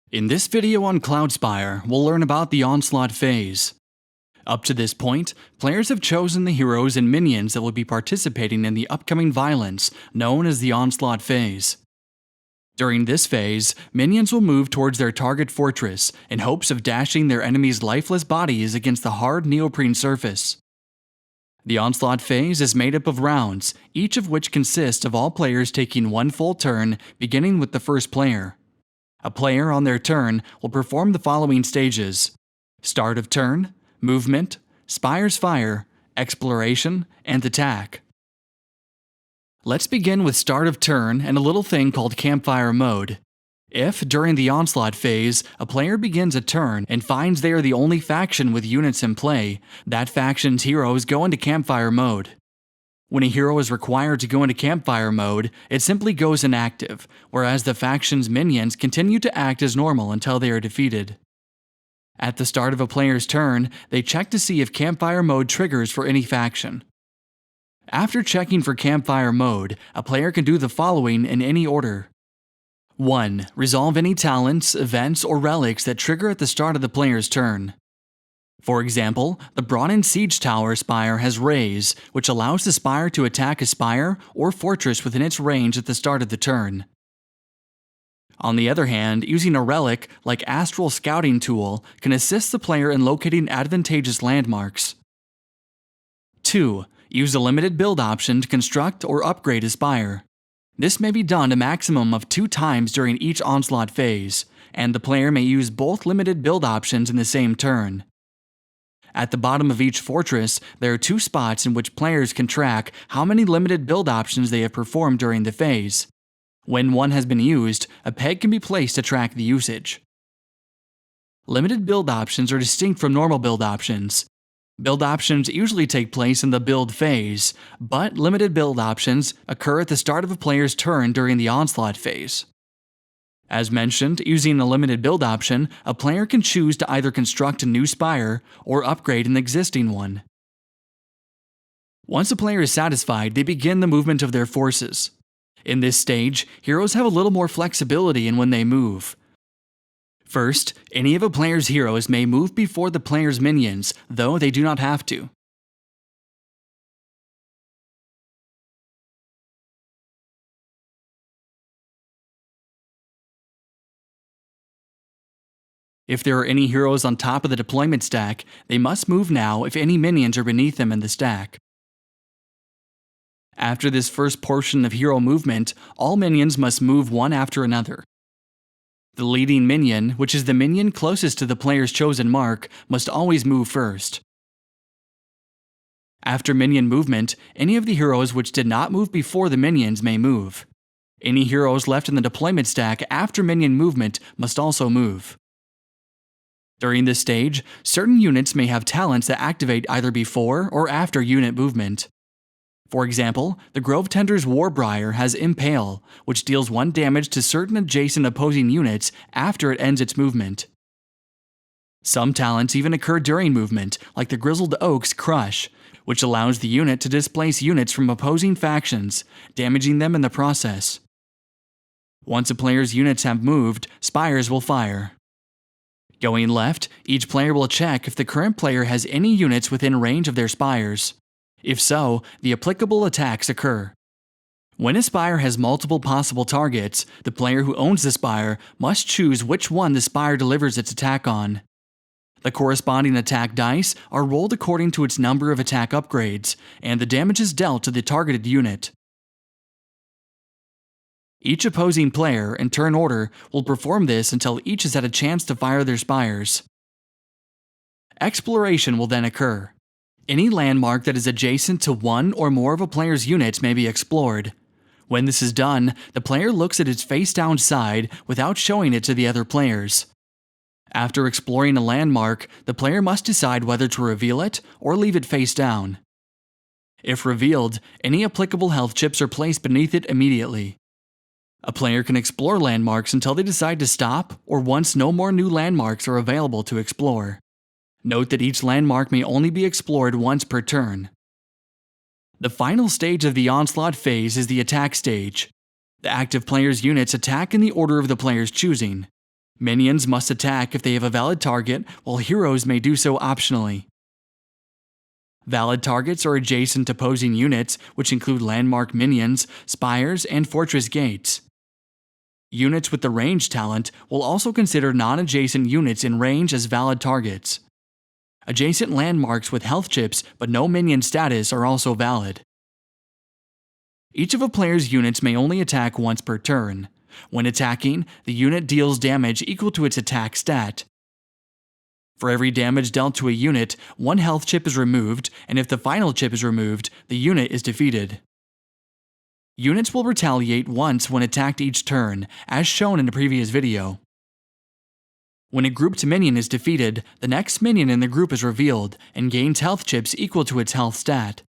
In this video on Cloudspire, we'll learn about the Onslaught Phase. Up to this point, players have chosen the heroes and minions that will be participating in the upcoming violence, known as the Onslaught Phase. During this phase, minions will move towards their target fortress in hopes of dashing their enemies' lifeless bodies against the hard neoprene surface. The Onslaught Phase is made up of rounds, each of which consists of all players taking one full turn, beginning with the first player. A player on their turn will perform the following stages: start of turn, movement, Spire's Fire, exploration, and attack. Let's begin with start of turn and a little thing called Campfire Mode. If, during the Onslaught Phase, a player begins a turn and finds they are the only faction with units in play, that faction's heroes go into Campfire Mode. When a hero is required to go into Campfire Mode, it simply goes inactive, whereas the faction's minions continue to act as normal until they are defeated. At the start of a player's turn, they check to see if Campfire Mode triggers for any faction. After checking for Campfire Mode, a player can do the following in any order. 1. Resolve any talents, events, or relics that trigger at the start of the player's turn. For example, the Bronze Siege Tower Spire has Raise, which allows the Spire to attack a spire or fortress within its range at the start of the turn. On the other hand, using a relic, like Astral Scouting Tool, can assist the player in locating advantageous landmarks. 2. Use a limited build option to construct or upgrade a spire. This may be done a maximum of 2 times during each Onslaught Phase, and the player may use both limited build options in the same turn. At the bottom of each fortress, there are 2 spots in which players can track how many limited build options they have performed during the phase. When one has been used, a peg can be placed to track the usage. Limited build options are distinct from normal build options. Build options usually take place in the build phase, but limited build options occur at the start of a player's turn during the Onslaught Phase. As mentioned, using a limited build option, a player can choose to either construct a new spire or upgrade an existing one. Once a player is satisfied, they begin the movement of their forces. In this stage, heroes have a little more flexibility in when they move. First, any of a player's heroes may move before the player's minions, though they do not have to. If there are any heroes on top of the deployment stack, they must move now if any minions are beneath them in the stack. After this first portion of hero movement, all minions must move one after another. The leading minion, which is the minion closest to the player's chosen mark, must always move first. After minion movement, any of the heroes which did not move before the minions may move. Any heroes left in the deployment stack after minion movement must also move. During this stage, certain units may have talents that activate either before or after unit movement. For example, the Grove Tender's Warbriar has Impale, which deals 1 damage to certain adjacent opposing units after it ends its movement. Some talents even occur during movement, like the Grizzled Oak's Crush, which allows the unit to displace units from opposing factions, damaging them in the process. Once a player's units have moved, spires will fire. Going left, each player will check if the current player has any units within range of their spires. If so, the applicable attacks occur. When a spire has multiple possible targets, the player who owns the spire must choose which one the spire delivers its attack on. The corresponding attack dice are rolled according to its number of attack upgrades, and the damage is dealt to the targeted unit. Each opposing player, in turn order, will perform this until each has had a chance to fire their spires. Exploration will then occur. Any landmark that is adjacent to one or more of a player's units may be explored. When this is done, the player looks at its face-down side without showing it to the other players. After exploring a landmark, the player must decide whether to reveal it or leave it face down. If revealed, any applicable health chips are placed beneath it immediately. A player can explore landmarks until they decide to stop or once no more new landmarks are available to explore. Note that each landmark may only be explored once per turn. The final stage of the Onslaught Phase is the attack stage. The active player's units attack in the order of the player's choosing. Minions must attack if they have a valid target, while heroes may do so optionally. Valid targets are adjacent opposing units, which include landmark minions, spires, and fortress gates. Units with the range talent will also consider non-adjacent units in range as valid targets. Adjacent landmarks with health chips but no minion status are also valid. Each of a player's units may only attack once per turn. When attacking, the unit deals damage equal to its attack stat. For every damage dealt to a unit, one health chip is removed, and if the final chip is removed, the unit is defeated. Units will retaliate once when attacked each turn, as shown in the previous video. When a grouped minion is defeated, the next minion in the group is revealed and gains health chips equal to its health stat.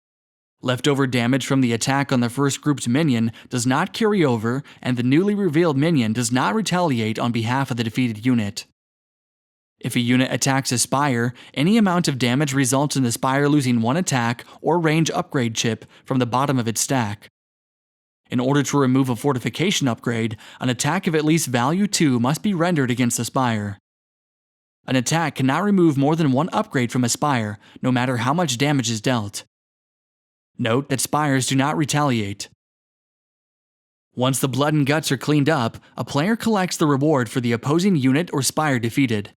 Leftover damage from the attack on the first grouped minion does not carry over, and the newly revealed minion does not retaliate on behalf of the defeated unit. If a unit attacks a spire, any amount of damage results in the spire losing one attack or range upgrade chip from the bottom of its stack. In order to remove a fortification upgrade, an attack of at least value 2 must be rendered against the spire. An attack cannot remove more than one upgrade from a spire, no matter how much damage is dealt. Note that spires do not retaliate. Once the blood and guts are cleaned up, a player collects the reward for the opposing unit or spire defeated.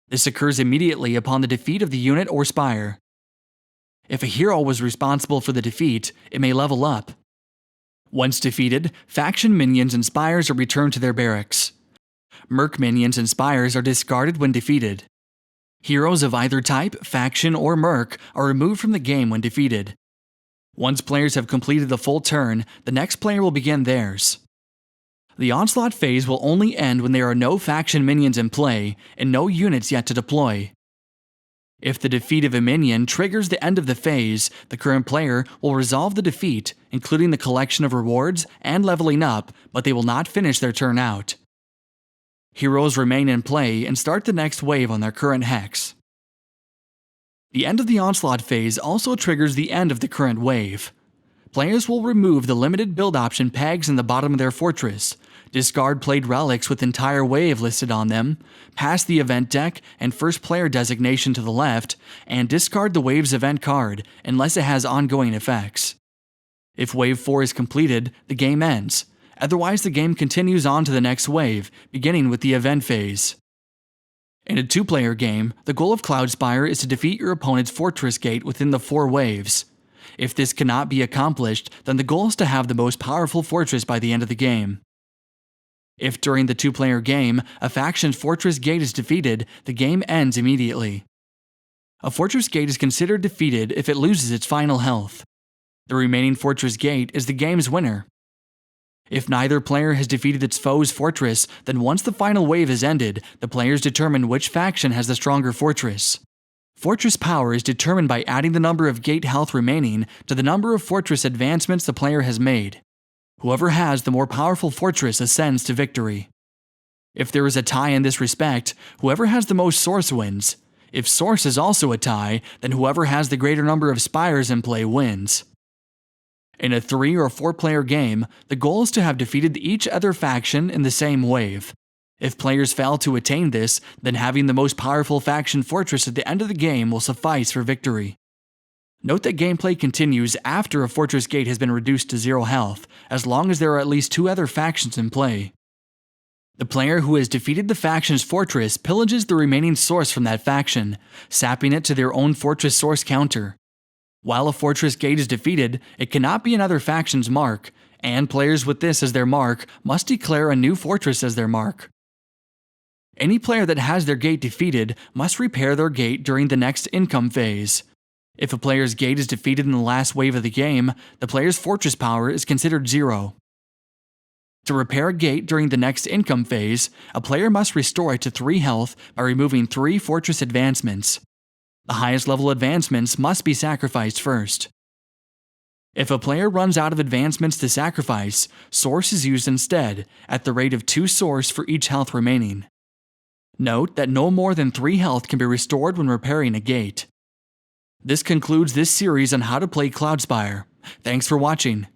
This occurs immediately upon the defeat of the unit or spire. If a hero was responsible for the defeat, it may level up. Once defeated, faction minions and spires are returned to their barracks. Merc minions and spires are discarded when defeated. Heroes of either type, faction, or merc are removed from the game when defeated. Once players have completed the full turn, the next player will begin theirs. The Onslaught phase will only end when there are no faction minions in play and no units yet to deploy. If the defeat of a minion triggers the end of the phase, the current player will resolve the defeat, including the collection of rewards and leveling up, but they will not finish their turn out. Heroes remain in play and start the next wave on their current hex. The end of the Onslaught phase also triggers the end of the current wave. Players will remove the limited build option pegs in the bottom of their fortress, discard played relics with entire wave listed on them, pass the event deck and first player designation to the left, and discard the wave's event card unless it has ongoing effects. If wave 4 is completed, the game ends. Otherwise, the game continues on to the next wave, beginning with the event phase. In a 2-player game, the goal of Cloudspire is to defeat your opponent's fortress gate within the 4 waves. If this cannot be accomplished, then the goal is to have the most powerful fortress by the end of the game. If during the 2-player game, a faction's fortress gate is defeated, the game ends immediately. A fortress gate is considered defeated if it loses its final health. The remaining fortress gate is the game's winner. If neither player has defeated its foe's fortress, then once the final wave is ended, the players determine which faction has the stronger fortress. Fortress power is determined by adding the number of gate health remaining to the number of fortress advancements the player has made. Whoever has the more powerful fortress ascends to victory. If there is a tie in this respect, whoever has the most source wins. If source is also a tie, then whoever has the greater number of spires in play wins. In a 3 or 4-player game, the goal is to have defeated each other faction in the same wave. If players fail to attain this, then having the most powerful faction fortress at the end of the game will suffice for victory. Note that gameplay continues after a fortress gate has been reduced to 0 health, as long as there are at least 2 other factions in play. The player who has defeated the faction's fortress pillages the remaining source from that faction, sapping it to their own fortress source counter. While a fortress gate is defeated, it cannot be another faction's mark, and players with this as their mark must declare a new fortress as their mark. Any player that has their gate defeated must repair their gate during the next income phase. If a player's gate is defeated in the last wave of the game, the player's fortress power is considered 0. To repair a gate during the next income phase, a player must restore it to 3 health by removing 3 fortress advancements. The highest level advancements must be sacrificed first. If a player runs out of advancements to sacrifice, source is used instead, at the rate of 2 source for each health remaining. Note that no more than 3 health can be restored when repairing a gate. This concludes this series on how to play Cloudspire. Thanks for watching.